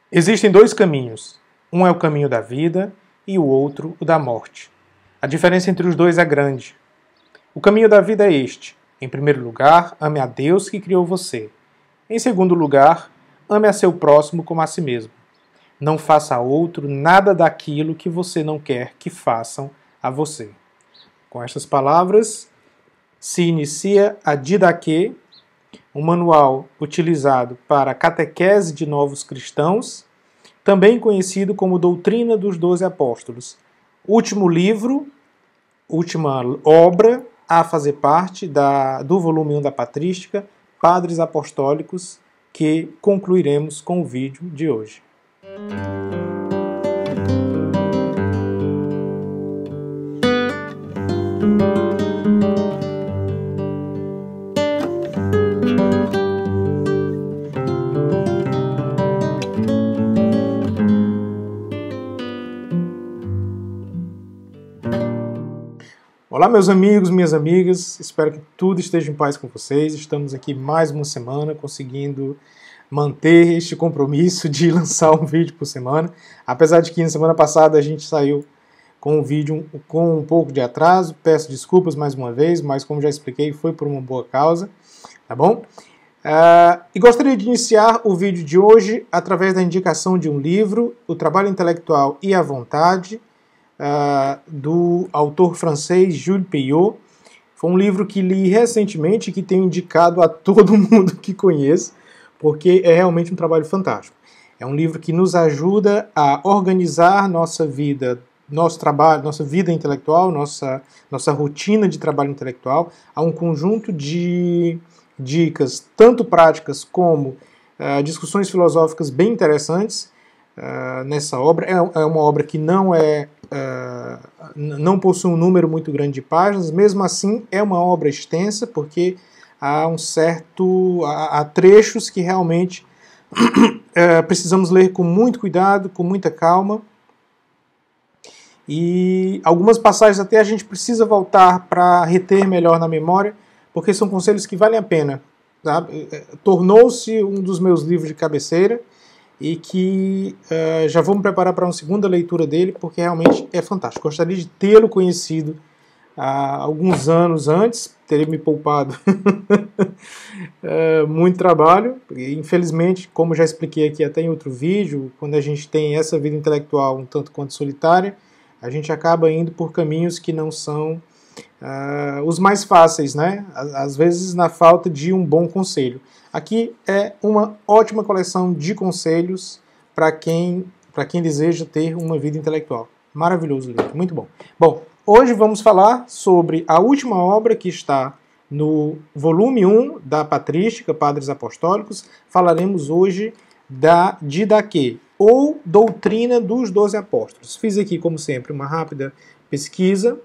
Existem dois caminhos. Um é o caminho da vida e o outro o da morte. A diferença entre os dois é grande. O caminho da vida é este. Em primeiro lugar, ame a Deus que criou você. Em segundo lugar, ame a seu próximo como a si mesmo. Não faça a outro nada daquilo que você não quer que façam a você. Com estas palavras, se inicia a Didaquê, um manual utilizado para a catequese de novos cristãos, também conhecido como Doutrina dos Doze Apóstolos. Último livro, última obra a fazer parte do volume 1 da Patrística, Padres Apostólicos, que concluiremos com o vídeo de hoje. Olá, meus amigos, minhas amigas, espero que tudo esteja em paz com vocês. Estamos aqui mais uma semana conseguindo manter este compromisso de lançar um vídeo por semana, apesar de que na semana passada a gente saiu com um vídeo com um pouco de atraso. Peço desculpas mais uma vez, mas como já expliquei, foi por uma boa causa, tá bom? E gostaria de iniciar o vídeo de hoje através da indicação de um livro, O Trabalho Intelectual e a Vontade, do autor francês Jules Payot. Foi um livro que li recentemente e que tenho indicado a todo mundo que conheço, porque é realmente um trabalho fantástico. É um livro que nos ajuda a organizar nossa vida, nosso trabalho, nossa vida intelectual, nossa rotina de trabalho intelectual, a um conjunto de dicas, tanto práticas como discussões filosóficas bem interessantes nessa obra. É uma obra que não possui um número muito grande de páginas, mesmo assim é uma obra extensa, porque há trechos que realmente precisamos ler com muito cuidado, com muita calma, e algumas passagens até a gente precisa voltar para reter melhor na memória, porque são conselhos que valem a pena. Tornou-se um dos meus livros de cabeceira, e que já vou me preparar para uma segunda leitura dele, porque realmente é fantástico. Gostaria de tê-lo conhecido há alguns anos antes, teria me poupado muito trabalho. Infelizmente, como já expliquei aqui até em outro vídeo, quando a gente tem essa vida intelectual um tanto quanto solitária, a gente acaba indo por caminhos que não são os mais fáceis, né? Às vezes na falta de um bom conselho. Aqui é uma ótima coleção de conselhos para quem deseja ter uma vida intelectual. Maravilhoso livro, muito bom. Bom, hoje vamos falar sobre a última obra que está no volume 1 da Patrística, Padres Apostólicos. Falaremos hoje da Didaquê, ou Doutrina dos Doze Apóstolos. Fiz aqui, como sempre, uma rápida pesquisa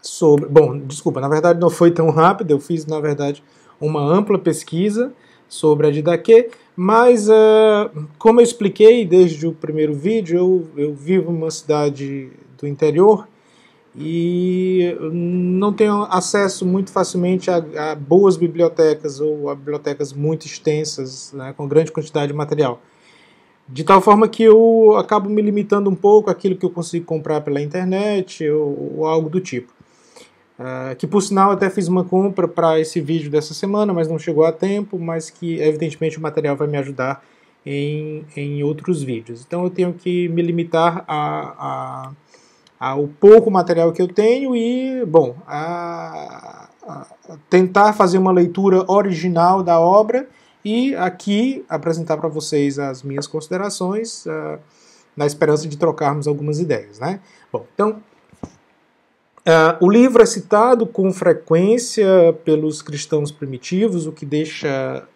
sobre... Bom, desculpa, na verdade não foi tão rápida, eu fiz, na verdade, uma ampla pesquisa sobre a Didaquê, mas como eu expliquei desde o primeiro vídeo, eu vivo em uma cidade do interior e não tenho acesso muito facilmente a boas bibliotecas ou a bibliotecas muito extensas, né, com grande quantidade de material. De tal forma que eu acabo me limitando um pouco àquilo que eu consigo comprar pela internet ou algo do tipo. Que por sinal até fiz uma compra para esse vídeo dessa semana, mas não chegou a tempo, mas que evidentemente o material vai me ajudar em outros vídeos. Então eu tenho que me limitar ao pouco material que eu tenho e, bom, a tentar fazer uma leitura original da obra e aqui apresentar para vocês as minhas considerações, na esperança de trocarmos algumas ideias, né? Bom, então... o livro é citado com frequência pelos cristãos primitivos, o que deixa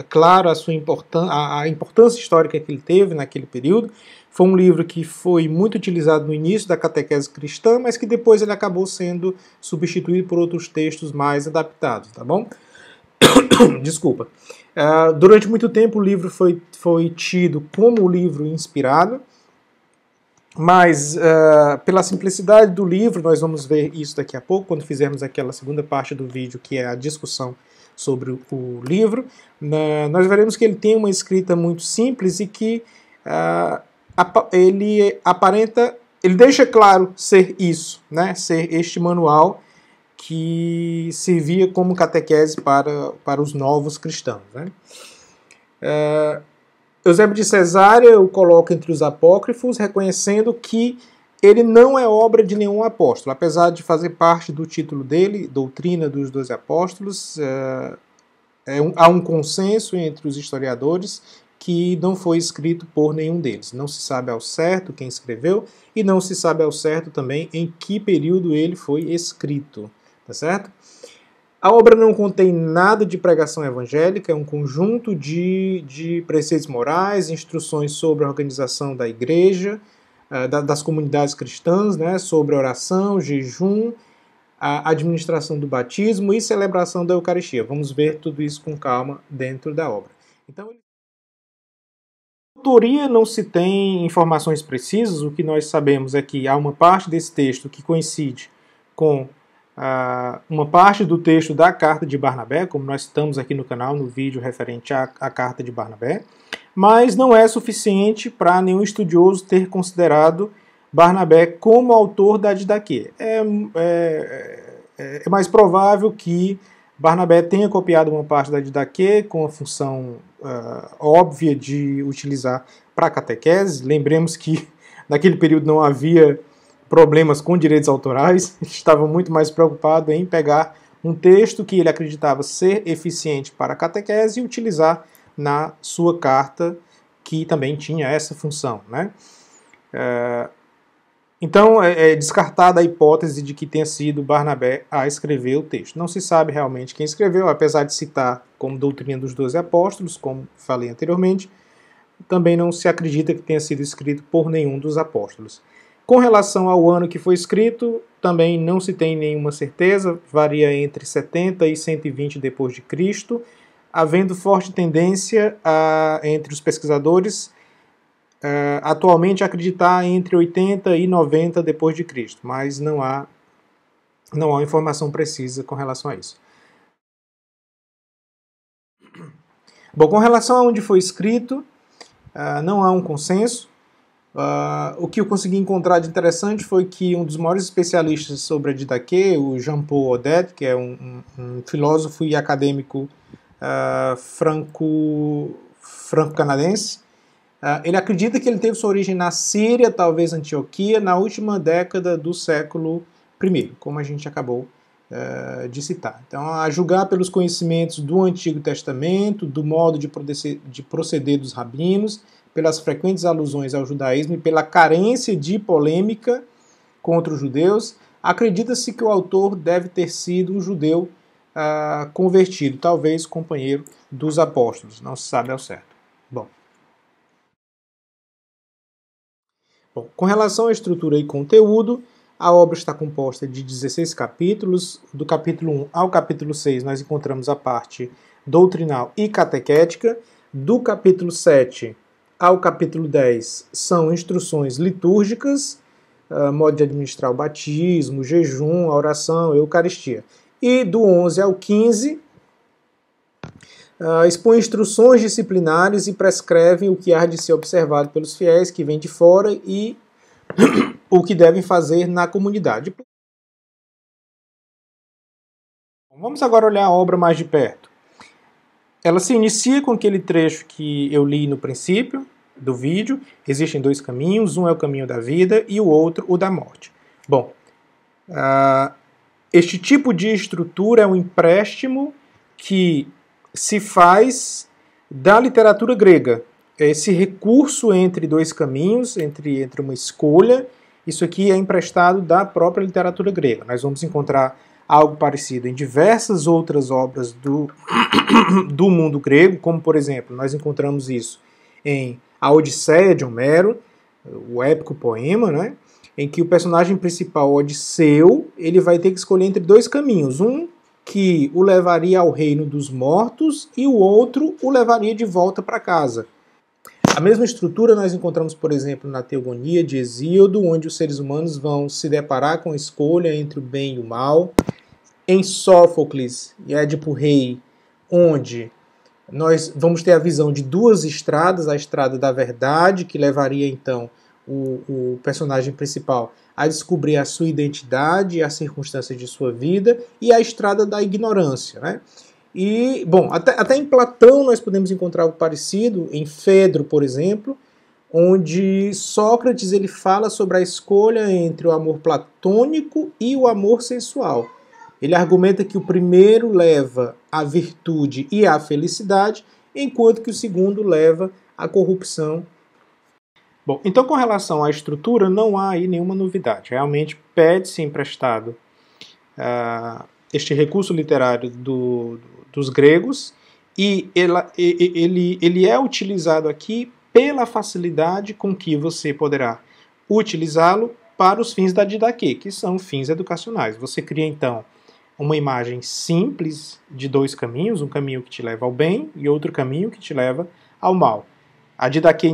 claro a importância histórica que ele teve naquele período. Foi um livro que foi muito utilizado no início da catequese cristã, mas que depois ele acabou sendo substituído por outros textos mais adaptados, tá bom? Desculpa. Durante muito tempo o livro foi tido como o livro inspirado, mas pela simplicidade do livro, nós vamos ver isso daqui a pouco, quando fizermos aquela segunda parte do vídeo, que é a discussão sobre o livro, nós veremos que ele tem uma escrita muito simples e que ele deixa claro ser isso, né? Ser este manual que servia como catequese para os novos cristãos, né? Eusébio de Cesária o coloca entre os apócrifos, reconhecendo que ele não é obra de nenhum apóstolo, apesar de fazer parte do título dele, Doutrina dos 12 Apóstolos. Há um consenso entre os historiadores que não foi escrito por nenhum deles. Não se sabe ao certo quem escreveu e não se sabe ao certo também em que período ele foi escrito, tá certo? A obra não contém nada de pregação evangélica, é um conjunto de preceitos morais, instruções sobre a organização da igreja, das comunidades cristãs, né, sobre oração, jejum, a administração do batismo e celebração da Eucaristia. Vamos ver tudo isso com calma dentro da obra. Então, a autoria não se tem informações precisas, o que nós sabemos é que há uma parte desse texto que coincide com uma parte do texto da carta de Barnabé, como nós estamos aqui no canal, no vídeo referente à carta de Barnabé, mas não é suficiente para nenhum estudioso ter considerado Barnabé como autor da Didaquê. É mais provável que Barnabé tenha copiado uma parte da Didaquê com a função óbvia de utilizar para catequese. Lembremos que naquele período não havia problemas com direitos autorais, estava muito mais preocupado em pegar um texto que ele acreditava ser eficiente para a catequese e utilizar na sua carta, que também tinha essa função, né? Então é descartada a hipótese de que tenha sido Barnabé a escrever o texto. Não se sabe realmente quem escreveu, apesar de citar como doutrina dos 12 apóstolos, como falei anteriormente, também não se acredita que tenha sido escrito por nenhum dos apóstolos. Com relação ao ano que foi escrito, também não se tem nenhuma certeza, varia entre 70 e 120 depois de Cristo, havendo forte tendência entre os pesquisadores atualmente acreditar entre 80 e 90 depois de Cristo, mas não há informação precisa com relação a isso. Bom, com relação a onde foi escrito, não há um consenso. O que eu consegui encontrar de interessante foi que um dos maiores especialistas sobre a Didaquê, o Jean-Paul Audet, que é um filósofo e acadêmico franco-canadense, ele acredita que ele teve sua origem na Síria, talvez Antioquia, na última década do século I, como a gente acabou de citar. Então, a julgar pelos conhecimentos do Antigo Testamento, do modo de proceder dos rabinos, pelas frequentes alusões ao judaísmo e pela carência de polêmica contra os judeus, acredita-se que o autor deve ter sido um judeu convertido, talvez companheiro dos apóstolos, não se sabe ao certo. Bom, com relação à estrutura e conteúdo, a obra está composta de 16 capítulos. Do capítulo 1 ao capítulo 6 nós encontramos a parte doutrinal e catequética. Do capítulo 7 ao capítulo 10 são instruções litúrgicas, modo de administrar o batismo, o jejum, a oração, a Eucaristia. E do 11 ao 15 expõe instruções disciplinares e prescrevem o que há de ser observado pelos fiéis que vêm de fora e o que devem fazer na comunidade. Vamos agora olhar a obra mais de perto. Ela se inicia com aquele trecho que eu li no princípio do vídeo. Existem dois caminhos, um é o caminho da vida e o outro o da morte. Bom, este tipo de estrutura é um empréstimo que se faz da literatura grega. Esse recurso entre dois caminhos, entre uma escolha, isso aqui é emprestado da própria literatura grega. Nós vamos encontrar algo parecido em diversas outras obras do mundo grego, como, por exemplo, nós encontramos isso em A Odisseia de Homero, o épico poema, né, em que o personagem principal, Odisseu, ele vai ter que escolher entre dois caminhos. Um que o levaria ao reino dos mortos e o outro o levaria de volta para casa. A mesma estrutura nós encontramos, por exemplo, na Teogonia de Hesíodo, onde os seres humanos vão se deparar com a escolha entre o bem e o mal. Em Sófocles e Édipo Rei, onde nós vamos ter a visão de duas estradas, a estrada da verdade, que levaria então o personagem principal a descobrir a sua identidade e as circunstâncias de sua vida, e a estrada da ignorância, né? E, bom, até em Platão nós podemos encontrar algo parecido, em Fedro, por exemplo, onde Sócrates ele fala sobre a escolha entre o amor platônico e o amor sensual. Ele argumenta que o primeiro leva à virtude e à felicidade, enquanto que o segundo leva à corrupção. Bom, então com relação à estrutura, não há aí nenhuma novidade. Realmente pede-se emprestado este recurso literário dos gregos, e ele é utilizado aqui pela facilidade com que você poderá utilizá-lo para os fins da didaquê, que são fins educacionais. Você cria, então, uma imagem simples de dois caminhos, um caminho que te leva ao bem e outro caminho que te leva ao mal. A didaquê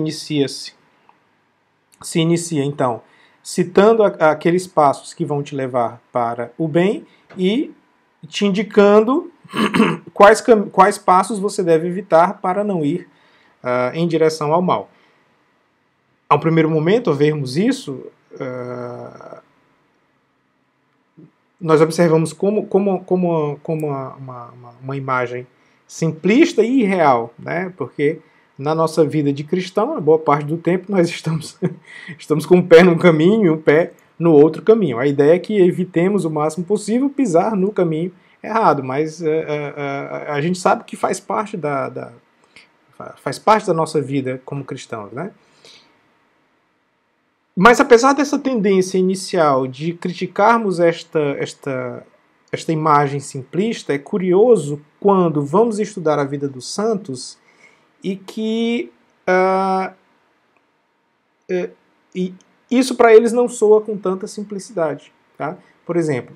se inicia, então, citando aqueles passos que vão te levar para o bem e te indicando quais passos você deve evitar para não ir em direção ao mal. Ao primeiro momento, ao vermos isso, nós observamos como uma imagem simplista e irreal, né? Porque na nossa vida de cristão, a boa parte do tempo nós estamos com um pé num caminho e um pé no outro caminho. A ideia é que evitemos o máximo possível pisar no caminho errado, mas a gente sabe que faz parte da nossa vida como cristãos, né? Mas apesar dessa tendência inicial de criticarmos esta imagem simplista, é curioso quando vamos estudar a vida dos santos e que isso para eles não soa com tanta simplicidade. Tá? Por exemplo,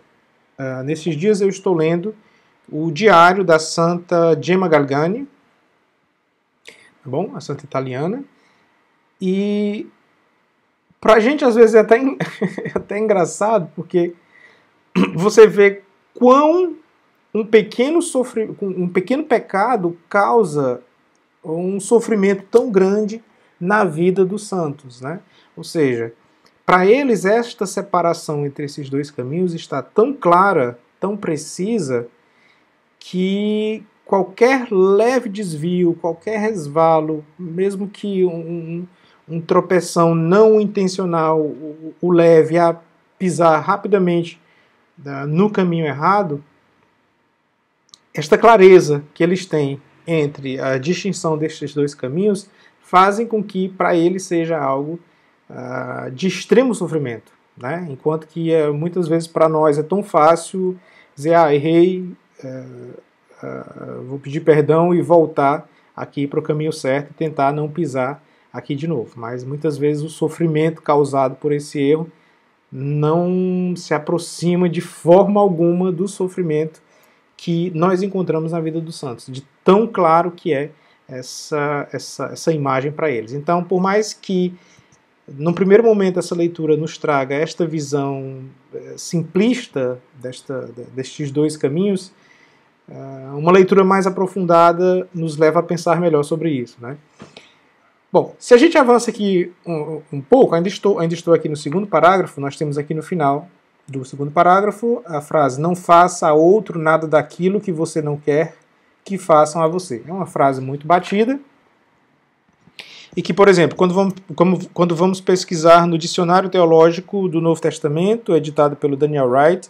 nesses dias eu estou lendo o diário da Santa Gemma Galgani, tá bom? A santa italiana, e pra gente às vezes é até engraçado, porque você vê quão um pequeno pecado causa um sofrimento tão grande na vida dos santos, né? Ou seja, para eles esta separação entre esses dois caminhos está tão clara, tão precisa, que qualquer leve desvio, qualquer resvalo, mesmo que um tropeção não intencional o leve a pisar rapidamente no caminho errado, esta clareza que eles têm entre a distinção destes dois caminhos fazem com que para eles seja algo de extremo sofrimento, né? Enquanto que muitas vezes para nós é tão fácil dizer, errei, vou pedir perdão e voltar aqui para o caminho certo e tentar não pisar aqui de novo. Mas muitas vezes o sofrimento causado por esse erro não se aproxima de forma alguma do sofrimento que nós encontramos na vida dos santos, de tão claro que é essa imagem para eles. Então, por mais que num primeiro momento essa leitura nos traga esta visão simplista destes dois caminhos, uma leitura mais aprofundada nos leva a pensar melhor sobre isso, né? Bom, se a gente avança aqui um pouco, ainda estou aqui no segundo parágrafo, nós temos aqui no final do segundo parágrafo a frase: não faça a outro nada daquilo que você não quer que façam a você. É uma frase muito batida e que, por exemplo, quando vamos pesquisar no Dicionário Teológico do Novo Testamento, editado pelo Daniel Wright,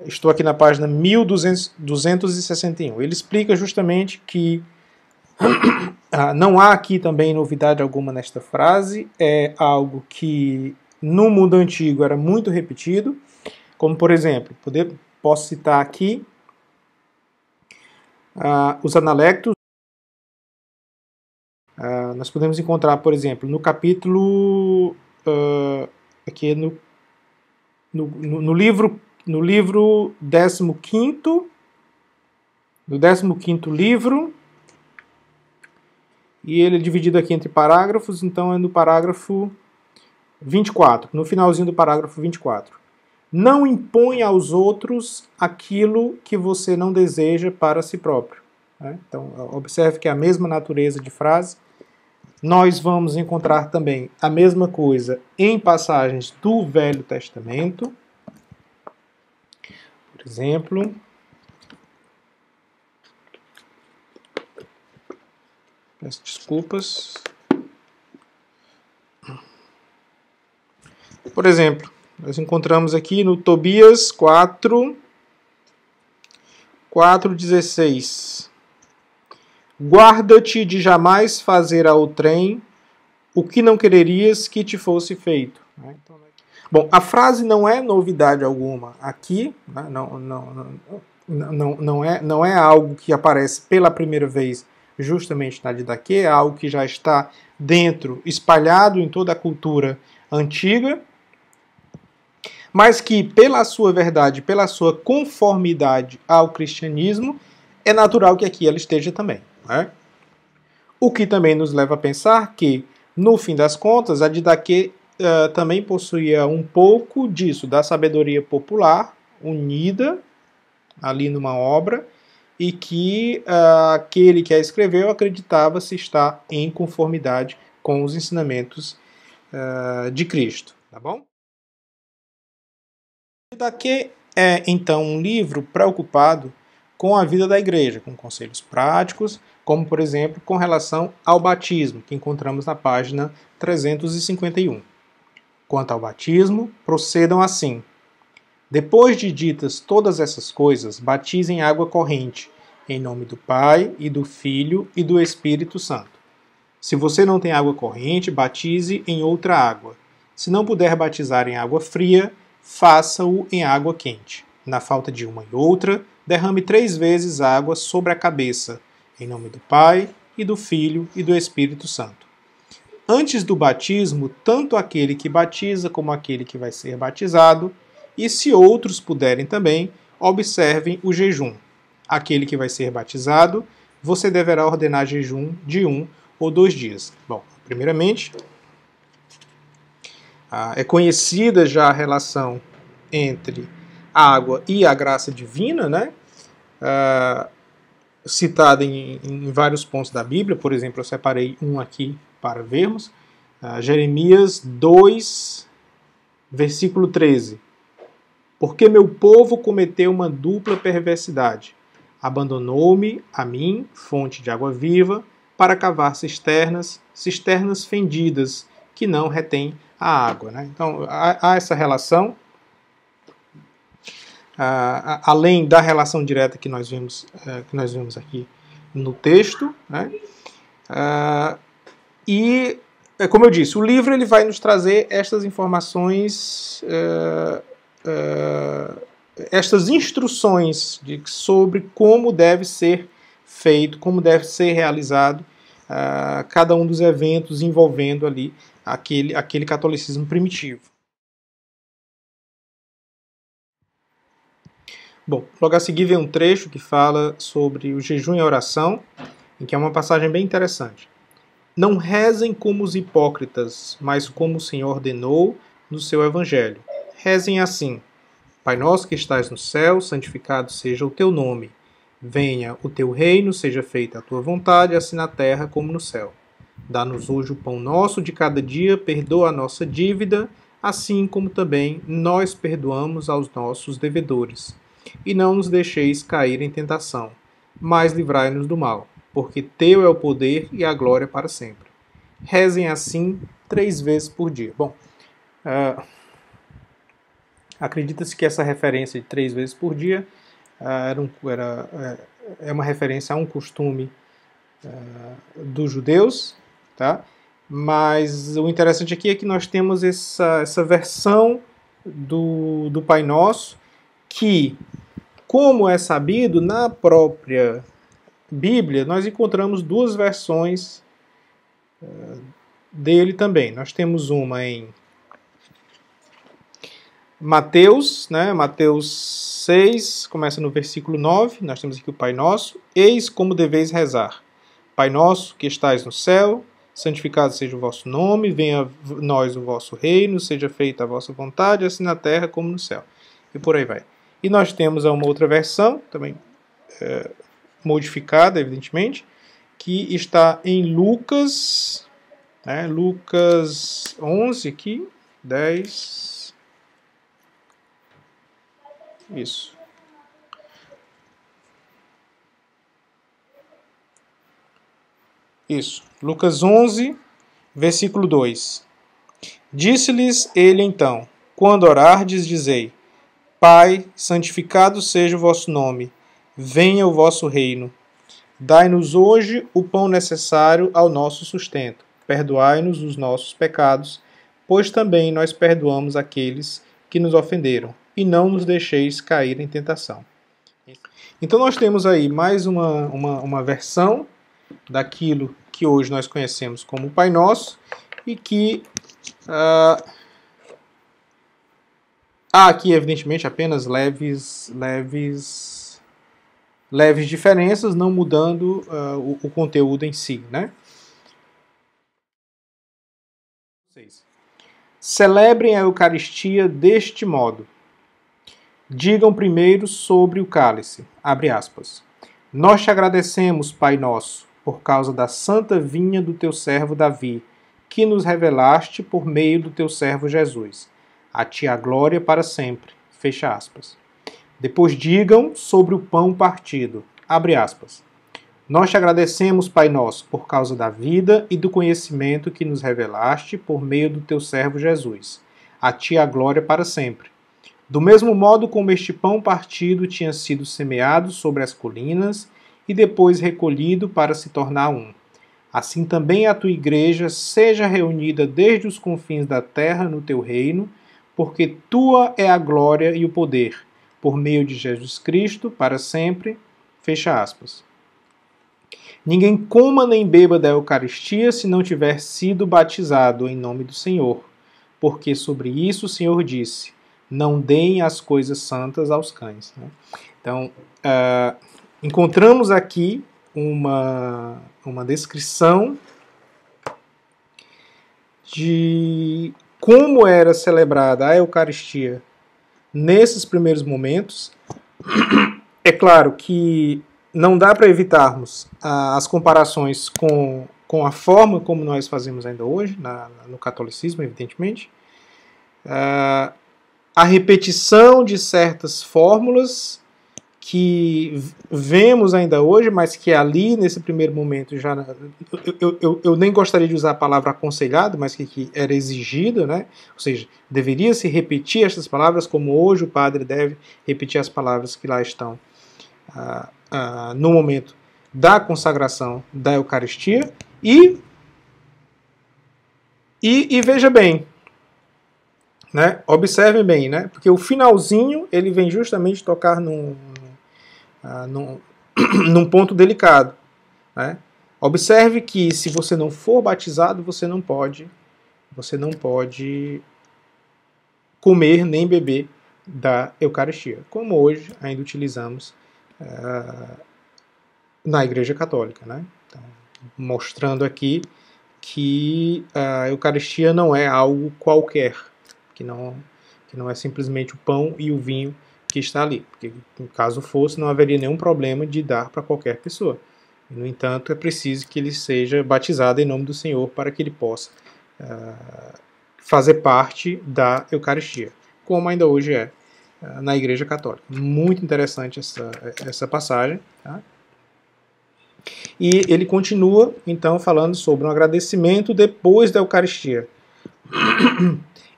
estou aqui na página 1261, ele explica justamente que não há aqui também novidade alguma nesta frase, é algo que no mundo antigo era muito repetido, como por exemplo, posso citar aqui os analectos. Nós podemos encontrar, por exemplo, no capítulo aqui no livro 15º, no 15º livro, e ele é dividido aqui entre parágrafos, então é no parágrafo 24, no finalzinho do parágrafo 24. Não impõe aos outros aquilo que você não deseja para si próprio. né? Então, observe que é a mesma natureza de frase. Nós vamos encontrar também a mesma coisa em passagens do Velho Testamento. Por exemplo, peço desculpas. Por exemplo, nós encontramos aqui no Tobias 4:16. Guarda-te de jamais fazer ao trem o que não quererias que te fosse feito. Bom, a frase não é novidade alguma aqui, né? Não é algo que aparece pela primeira vez justamente na Didaquê, é algo que já está dentro, espalhado em toda a cultura antiga, mas que pela sua verdade, pela sua conformidade ao cristianismo, é natural que aqui ela esteja também, né? O que também nos leva a pensar que, no fim das contas, a Didaquê também possuía um pouco disso, da sabedoria popular unida ali numa obra, e que aquele que a escreveu acreditava-se estar em conformidade com os ensinamentos de Cristo. Tá bom? Didaquê é, então, um livro preocupado com a vida da igreja, com conselhos práticos, como, por exemplo, com relação ao batismo, que encontramos na página 351. Quanto ao batismo, procedam assim. Depois de ditas todas essas coisas, batizem água corrente, em nome do Pai, e do Filho, e do Espírito Santo. Se você não tem água corrente, batize em outra água. Se não puder batizar em água fria, faça-o em água quente. Na falta de uma e outra, derrame 3 vezes água sobre a cabeça, em nome do Pai, e do Filho, e do Espírito Santo. Antes do batismo, tanto aquele que batiza como aquele que vai ser batizado, e se outros puderem também, observem o jejum. Aquele que vai ser batizado, você deverá ordenar jejum de 1 ou 2 dias. Bom, primeiramente, é conhecida já a relação entre a água e a graça divina, né? Citada em vários pontos da Bíblia. Por exemplo, eu separei um aqui para vermos. Jeremias 2, versículo 13. Porque meu povo cometeu uma dupla perversidade. Abandonou-me, a mim, fonte de água viva, para cavar cisternas fendidas, que não retêm a água. Né? Então, há essa relação, além da relação direta que nós vimos aqui no texto. Né? E, como eu disse, o livro ele vai nos trazer estas informações, estas instruções sobre como deve ser feito, como deve ser realizado cada um dos eventos envolvendo ali aquele catolicismo primitivo. Bom, logo a seguir vem um trecho que fala sobre o jejum e a oração, em que é uma passagem bem interessante. Não rezem como os hipócritas, mas como o Senhor ordenou no seu evangelho. Rezem assim: Pai nosso que estás no céu, santificado seja o teu nome. Venha o teu reino, seja feita a tua vontade, assim na terra como no céu. Dá-nos hoje o pão nosso de cada dia, perdoa a nossa dívida, assim como também nós perdoamos aos nossos devedores. E não nos deixeis cair em tentação, mas livrai-nos do mal, porque teu é o poder e a glória para sempre. Rezem assim 3 vezes por dia. Bom, acredita-se que essa referência de 3 vezes por dia é uma referência a um costume dos judeus, tá? Mas o interessante aqui é que nós temos essa versão do Pai Nosso que, como é sabido, na própria Bíblia nós encontramos 2 versões dele também. Nós temos uma em Mateus, né? Mateus 6, começa no versículo 9, nós temos aqui o Pai Nosso. Eis como deveis rezar. Pai nosso que estais no céu, santificado seja o vosso nome, venha a nós o vosso reino, seja feita a vossa vontade, assim na terra como no céu. E por aí vai. E nós temos uma outra versão, também modificada, evidentemente, que está em Lucas, né, Lucas 11 aqui, 10, isso. Isso, Lucas 11, versículo 2. Disse-lhes ele então, quando orardes, dizei, Pai, santificado seja o vosso nome, venha o vosso reino. Dai-nos hoje o pão necessário ao nosso sustento. Perdoai-nos os nossos pecados, pois também nós perdoamos aqueles que nos ofenderam, e não nos deixeis cair em tentação. Então nós temos aí mais uma versão daquilo que hoje nós conhecemos como Pai Nosso, e que há aqui, evidentemente, apenas leves diferenças, não mudando o conteúdo em si, né? Celebrem a Eucaristia deste modo. Digam primeiro sobre o cálice, abre aspas. Nós te agradecemos, Pai nosso, por causa da santa vinha do teu servo Davi, que nos revelaste por meio do teu servo Jesus. A ti a glória para sempre. Fecha aspas. Depois digam sobre o pão partido. Abre aspas. Nós te agradecemos, Pai nosso, por causa da vida e do conhecimento que nos revelaste por meio do teu servo Jesus. A ti a glória para sempre. Do mesmo modo como este pão partido tinha sido semeado sobre as colinas e depois recolhido para se tornar um. Assim também a tua igreja seja reunida desde os confins da terra no teu reino, porque tua é a glória e o poder, por meio de Jesus Cristo, para sempre. Fecha aspas. Ninguém coma nem beba da Eucaristia se não tiver sido batizado em nome do Senhor, porque sobre isso o Senhor disse, não deem as coisas santas aos cães. Então, encontramos aqui uma descrição de como era celebrada a Eucaristia nesses primeiros momentos. É claro que não dá para evitarmos as comparações com a forma como nós fazemos ainda hoje, no catolicismo, evidentemente. A repetição de certas fórmulas que vemos ainda hoje, mas que ali, nesse primeiro momento, já eu nem gostaria de usar a palavra aconselhado, mas que era exigida, né? Ou seja, deveria se repetir essas palavras, como hoje o padre deve repetir as palavras que lá estão no momento da consagração da Eucaristia. E veja bem, né? Observem bem, né? Porque o finalzinho ele vem justamente tocar num ponto delicado, né? Observe que se você não for batizado, você não pode comer nem beber da Eucaristia, como hoje ainda utilizamos na Igreja Católica, né? Então, mostrando aqui que a Eucaristia não é algo qualquer, que não é simplesmente o pão e o vinho que está ali, porque caso fosse, não haveria nenhum problema de dar para qualquer pessoa. No entanto, é preciso que ele seja batizado em nome do Senhor para que ele possa fazer parte da Eucaristia, como ainda hoje é na Igreja Católica. Muito interessante essa passagem. Tá? E ele continua, então, falando sobre um agradecimento depois da Eucaristia.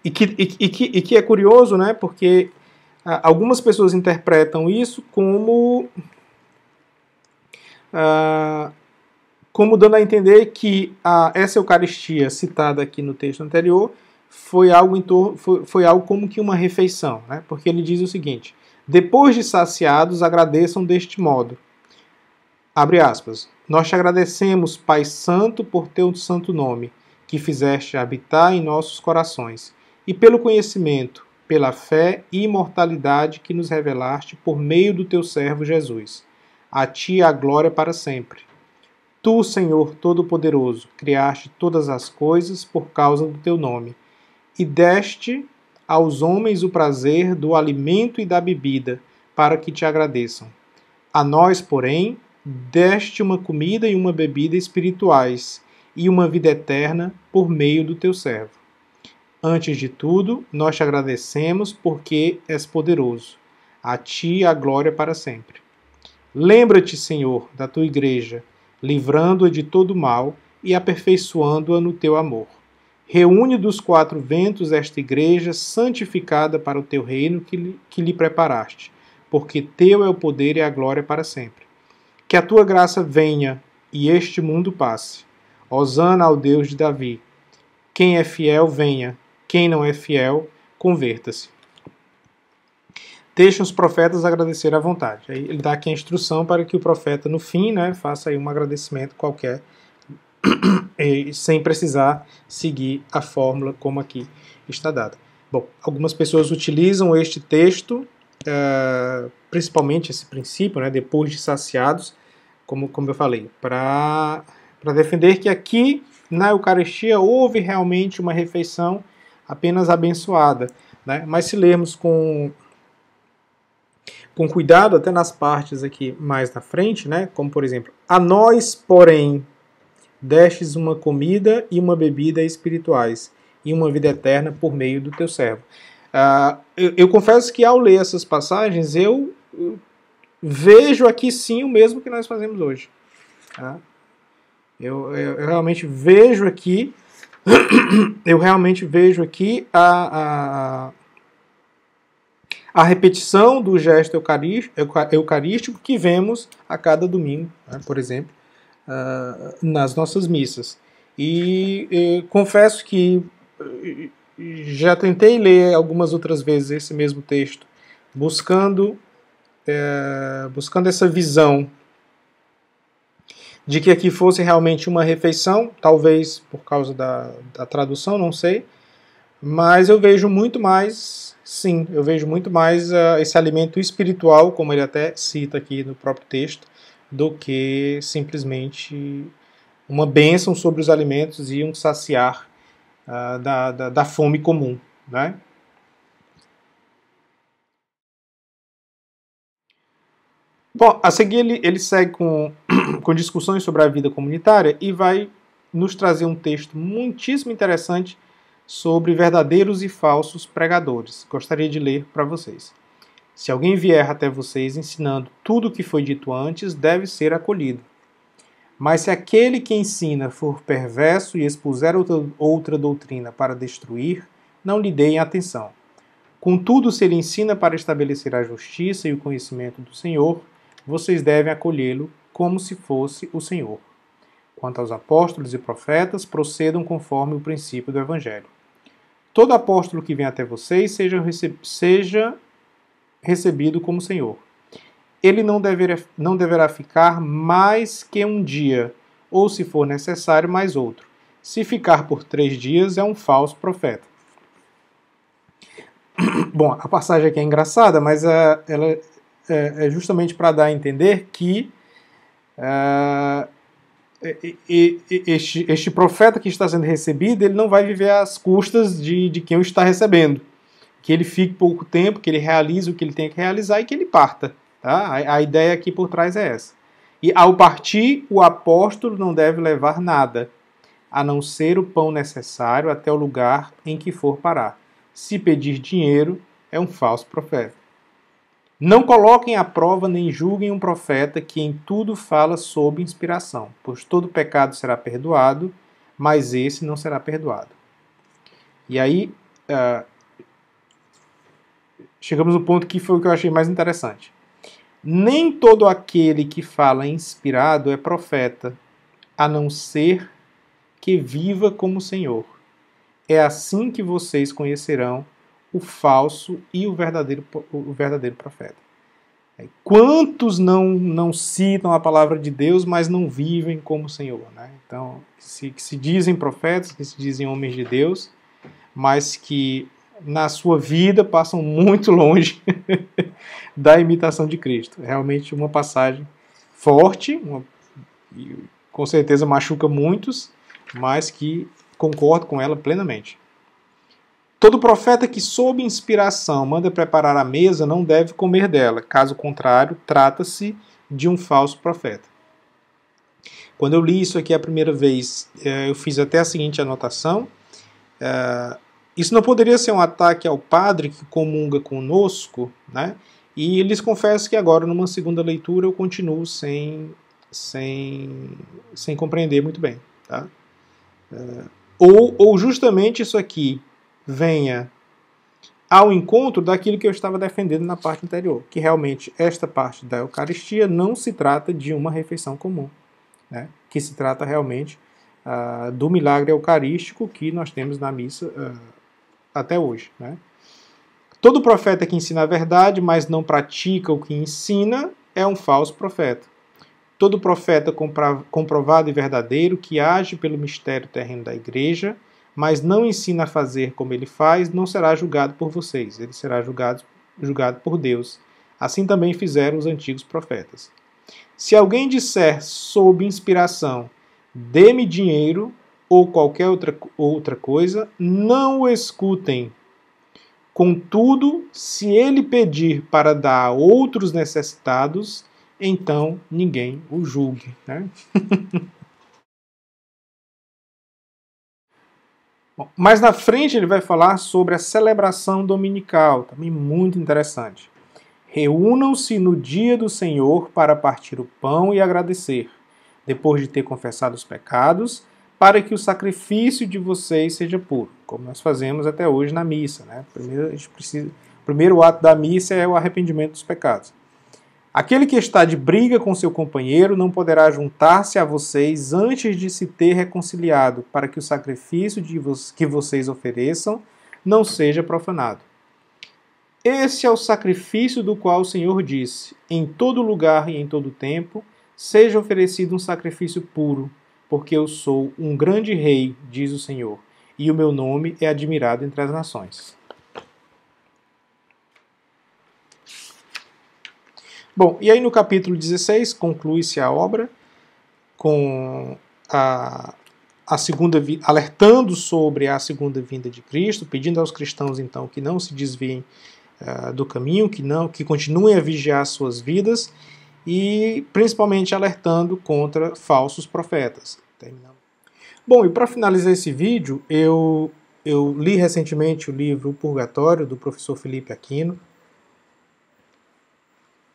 E que é curioso, né? Porque algumas pessoas interpretam isso como dando a entender que essa Eucaristia citada aqui no texto anterior foi algo como que uma refeição, né? Porque ele diz o seguinte: depois de saciados, agradeçam deste modo. Abre aspas. Nós te agradecemos, Pai Santo, por teu santo nome, que fizeste habitar em nossos corações, e pelo conhecimento, pela fé e imortalidade que nos revelaste por meio do teu servo Jesus. A ti a glória para sempre. Tu, Senhor Todo-Poderoso, criaste todas as coisas por causa do teu nome, e deste aos homens o prazer do alimento e da bebida, para que te agradeçam. A nós, porém, deste uma comida e uma bebida espirituais e uma vida eterna por meio do teu servo. Antes de tudo, nós te agradecemos porque és poderoso. A ti a glória para sempre. Lembra-te, Senhor, da tua igreja, livrando-a de todo mal e aperfeiçoando-a no teu amor. Reúne dos quatro ventos esta igreja santificada para o teu reino que lhe preparaste, porque teu é o poder e a glória para sempre. Que a tua graça venha e este mundo passe. Hosana ao Deus de Davi. Quem é fiel, venha. Quem não é fiel, converta-se. Deixem os profetas agradecer à vontade. Aí ele dá aqui a instrução para que o profeta, no fim, faça aí um agradecimento qualquer, sem precisar seguir a fórmula como aqui está dada. Bom, algumas pessoas utilizam este texto, principalmente esse princípio, depois de saciados, como eu falei, para defender que aqui na Eucaristia houve realmente uma refeição apenas abençoada. Mas se lermos com cuidado, até nas partes aqui mais na frente, como por exemplo, a nós, porém, destes uma comida e uma bebida espirituais e uma vida eterna por meio do teu servo. Eu confesso que ao ler essas passagens, eu vejo aqui sim o mesmo que nós fazemos hoje. Eu realmente vejo aqui a repetição do gesto eucarístico que vemos a cada domingo, por exemplo, nas nossas missas. E confesso que já tentei ler algumas outras vezes esse mesmo texto, buscando essa visão de que aqui fosse realmente uma refeição, talvez por causa da tradução, não sei, mas eu vejo muito mais, sim, esse alimento espiritual, como ele até cita aqui no próprio texto, do que simplesmente uma bênção sobre os alimentos e um saciar da fome comum, Bom, a seguir ele segue com discussões sobre a vida comunitária e vai nos trazer um texto muitíssimo interessante sobre verdadeiros e falsos pregadores. Gostaria de ler para vocês. Se alguém vier até vocês ensinando tudo o que foi dito antes, deve ser acolhido. Mas se aquele que ensina for perverso e expuser outra doutrina para destruir, não lhe deem atenção. Contudo, se ele ensina para estabelecer a justiça e o conhecimento do Senhor, vocês devem acolhê-lo como se fosse o Senhor. Quanto aos apóstolos e profetas, procedam conforme o princípio do Evangelho. Todo apóstolo que vem até vocês seja recebido como Senhor. Ele não deverá ficar mais que um dia, ou, se for necessário, mais outro. Se ficar por 3 dias, é um falso profeta. Bom, a passagem aqui é engraçada, mas ela é justamente para dar a entender que este profeta que está sendo recebido, ele não vai viver às custas de quem o está recebendo. Que ele fique pouco tempo, que ele realize o que ele tem que realizar e que ele parta. Tá? A ideia aqui por trás é essa. E ao partir, o apóstolo não deve levar nada, a não ser o pão necessário até o lugar em que for parar. Se pedir dinheiro, é um falso profeta. Não coloquem à prova nem julguem um profeta que em tudo fala sob inspiração, pois todo pecado será perdoado, mas esse não será perdoado. E aí, chegamos no ponto que foi o que eu achei mais interessante. Nem todo aquele que fala inspirado é profeta, a não ser que viva como o Senhor. É assim que vocês conhecerão o falso e o verdadeiro profeta. Quantos não citam a palavra de Deus, mas não vivem como o Senhor? Então, que se dizem profetas, que se dizem homens de Deus, mas que na sua vida passam muito longe da imitação de Cristo. Realmente uma passagem forte, com certeza machuca muitos, mas que concordo com ela plenamente. Todo profeta que, sob inspiração, manda preparar a mesa não deve comer dela. Caso contrário, trata-se de um falso profeta. Quando eu li isso aqui a primeira vez, eu fiz até a seguinte anotação. Isso não poderia ser um ataque ao padre que comunga conosco, né? E lhes confesso que agora, numa segunda leitura, eu continuo sem compreender muito bem. Tá? Ou justamente isso aqui venha ao encontro daquilo que eu estava defendendo na parte anterior, que realmente esta parte da Eucaristia não se trata de uma refeição comum, né? Que se trata realmente do milagre eucarístico que nós temos na missa até hoje. Né? Todo profeta que ensina a verdade, mas não pratica o que ensina, é um falso profeta. Todo profeta comprovado e verdadeiro que age pelo mistério terreno da igreja, mas não ensina a fazer como ele faz, não será julgado por vocês, ele será julgado por Deus. Assim também fizeram os antigos profetas. Se alguém disser sob inspiração, dê-me dinheiro ou qualquer outra coisa, não o escutem. Contudo, se ele pedir para dar a outros necessitados, então ninguém o julgue. Né? Bom, mais na frente ele vai falar sobre a celebração dominical, também muito interessante. Reúnam-se no dia do Senhor para partir o pão e agradecer, depois de ter confessado os pecados, para que o sacrifício de vocês seja puro, como nós fazemos até hoje na missa. Né? O primeiro ato da missa é o arrependimento dos pecados. Aquele que está de briga com seu companheiro não poderá juntar-se a vocês antes de se ter reconciliado, para que o sacrifício que vocês ofereçam não seja profanado. Esse é o sacrifício do qual o Senhor disse: em todo lugar e em todo tempo, seja oferecido um sacrifício puro, porque eu sou um grande rei, diz o Senhor, e o meu nome é admirado entre as nações. Bom, e aí no capítulo 16 conclui-se a obra com a segunda alertando sobre a segunda vinda de Cristo, pedindo aos cristãos então que não se desviem do caminho, que continuem a vigiar suas vidas e principalmente alertando contra falsos profetas. Bom, e para finalizar esse vídeo, eu li recentemente o livro O Purgatório, do professor Felipe Aquino.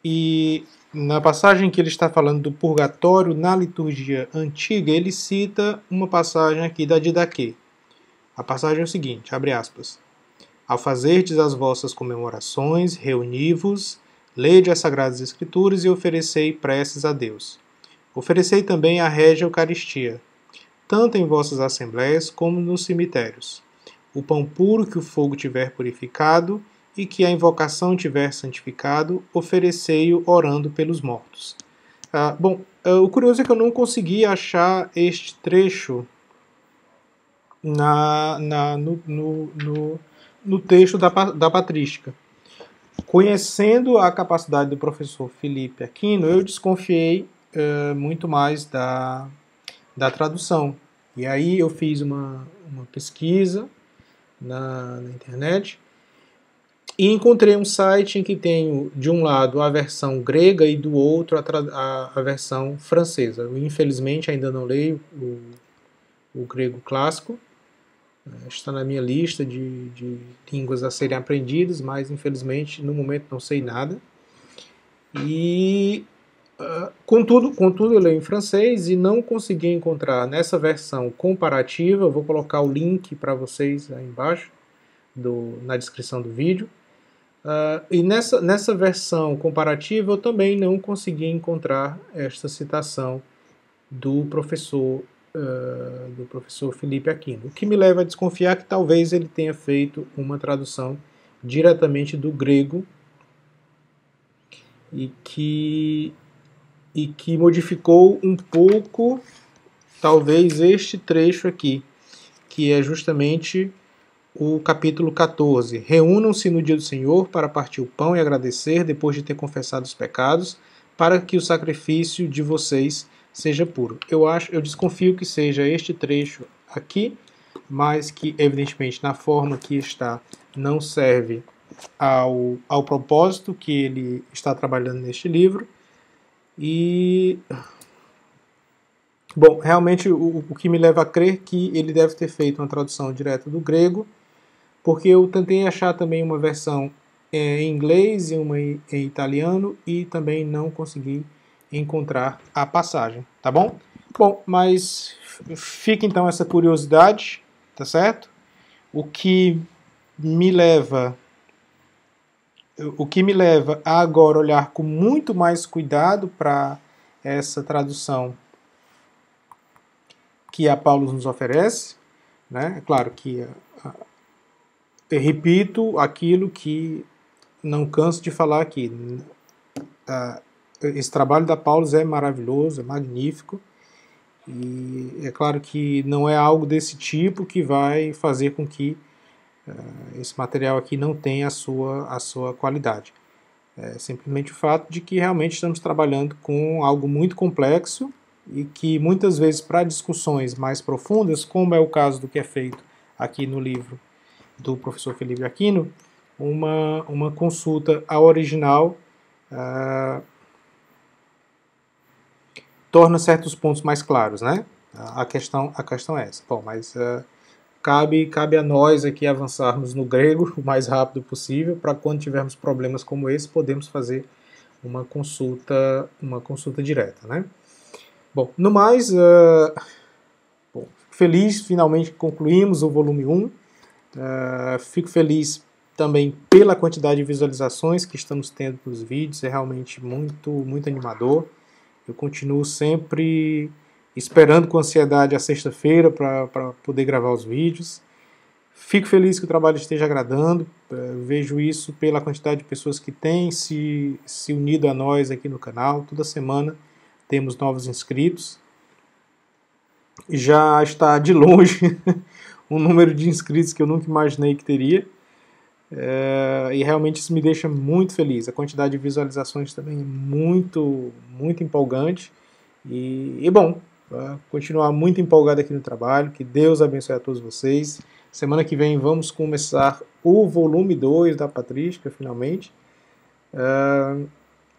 E na passagem que ele está falando do purgatório na liturgia antiga, ele cita uma passagem aqui da Didaquê. A passagem é o seguinte, abre aspas. Ao fazerdes as vossas comemorações, reuni-vos, lede as Sagradas Escrituras e oferecei preces a Deus. Oferecei também a régia Eucaristia, tanto em vossas assembléias como nos cemitérios. O pão puro que o fogo tiver purificado e que a invocação tiver santificado, oferecei-o orando pelos mortos. O curioso é que eu não consegui achar este trecho no texto da patrística. Conhecendo a capacidade do professor Felipe Aquino, eu desconfiei muito mais da tradução. E aí eu fiz uma pesquisa na internet e encontrei um site em que tem, de um lado, a versão grega e do outro a versão francesa. Eu, infelizmente, ainda não leio o grego clássico. Está na minha lista de línguas a serem aprendidas, mas, infelizmente, no momento não sei nada. E, contudo, eu leio em francês e não consegui encontrar nessa versão comparativa. Eu vou colocar o link para vocês aí embaixo, na descrição do vídeo. E nessa versão comparativa eu também não consegui encontrar esta citação do professor Felipe Aquino, o que me leva a desconfiar que talvez ele tenha feito uma tradução diretamente do grego e que modificou um pouco, talvez, este trecho aqui, que é justamente o capítulo 14. Reúnam-se no dia do Senhor para partir o pão e agradecer, depois de ter confessado os pecados, para que o sacrifício de vocês seja puro. Eu desconfio que seja este trecho aqui, mas que, evidentemente, na forma que está, não serve ao propósito que ele está trabalhando neste livro. E Bom, realmente o que me leva a crer que ele deve ter feito uma tradução direta do grego, porque eu tentei achar também uma versão em inglês e uma em italiano e também não consegui encontrar a passagem, tá bom? Bom, mas fica então essa curiosidade, tá certo? O que me leva a agora olhar com muito mais cuidado para essa tradução que a Paulo nos oferece, né? É claro que eu repito aquilo que não canso de falar aqui. Esse trabalho da Paulus é maravilhoso, é magnífico, e é claro que não é algo desse tipo que vai fazer com que esse material aqui não tenha a sua qualidade. É simplesmente o fato de que realmente estamos trabalhando com algo muito complexo e que muitas vezes para discussões mais profundas, como é o caso do que é feito aqui no livro do professor Felipe Aquino, uma consulta ao original torna certos pontos mais claros, né? A questão é essa. Bom, mas cabe a nós aqui avançarmos no grego o mais rápido possível para quando tivermos problemas como esse, podemos fazer uma consulta direta, né? Bom, no mais, fico feliz, finalmente concluímos o volume 1. Fico feliz também pela quantidade de visualizações que estamos tendo nos vídeos, é realmente muito animador. Eu continuo sempre esperando com ansiedade a sexta-feira para poder gravar os vídeos. Fico feliz que o trabalho esteja agradando, vejo isso pela quantidade de pessoas que têm se unido a nós aqui no canal. Toda semana temos novos inscritos. Já está de longe um número de inscritos que eu nunca imaginei que teria. E realmente isso me deixa muito feliz. A quantidade de visualizações também é muito empolgante. E bom, continuar muito empolgado aqui no trabalho. Que Deus abençoe a todos vocês. Semana que vem vamos começar o volume 2 da Patrística, finalmente.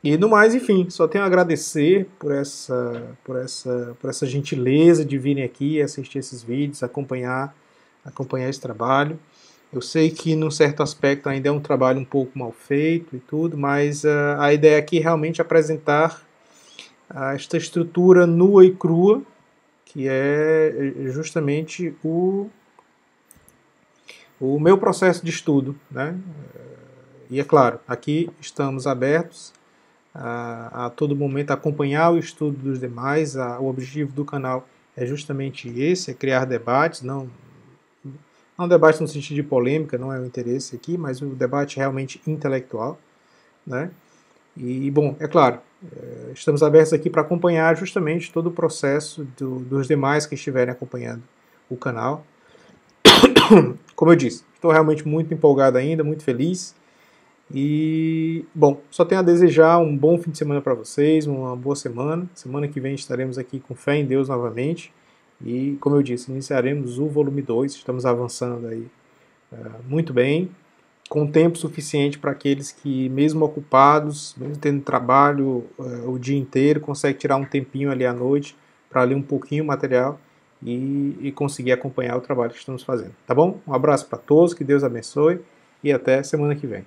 E no mais, enfim, só tenho a agradecer por essa gentileza de virem aqui, assistir esses vídeos, acompanhar esse trabalho. Eu sei que, num certo aspecto, ainda é um trabalho um pouco mal feito e tudo, mas a ideia aqui é realmente apresentar esta estrutura nua e crua, que é justamente o meu processo de estudo, né? E é claro, aqui estamos abertos a todo momento acompanhar o estudo dos demais. O objetivo do canal é justamente esse, é criar debates, não debate no sentido de polêmica, não é o interesse aqui, mas o debate realmente intelectual, né? E, bom, é claro, estamos abertos aqui para acompanhar justamente todo o processo dos demais que estiverem acompanhando o canal. Como eu disse, estou realmente muito empolgado ainda, muito feliz. E, bom, só tenho a desejar um bom fim de semana para vocês, uma boa semana. Semana que vem estaremos aqui com fé em Deus novamente. E, como eu disse, iniciaremos o volume 2. Estamos avançando aí muito bem, com tempo suficiente para aqueles que, mesmo ocupados, mesmo tendo trabalho o dia inteiro, conseguem tirar um tempinho ali à noite para ler um pouquinho o material e conseguir acompanhar o trabalho que estamos fazendo. Tá bom? Um abraço para todos, que Deus abençoe e até semana que vem.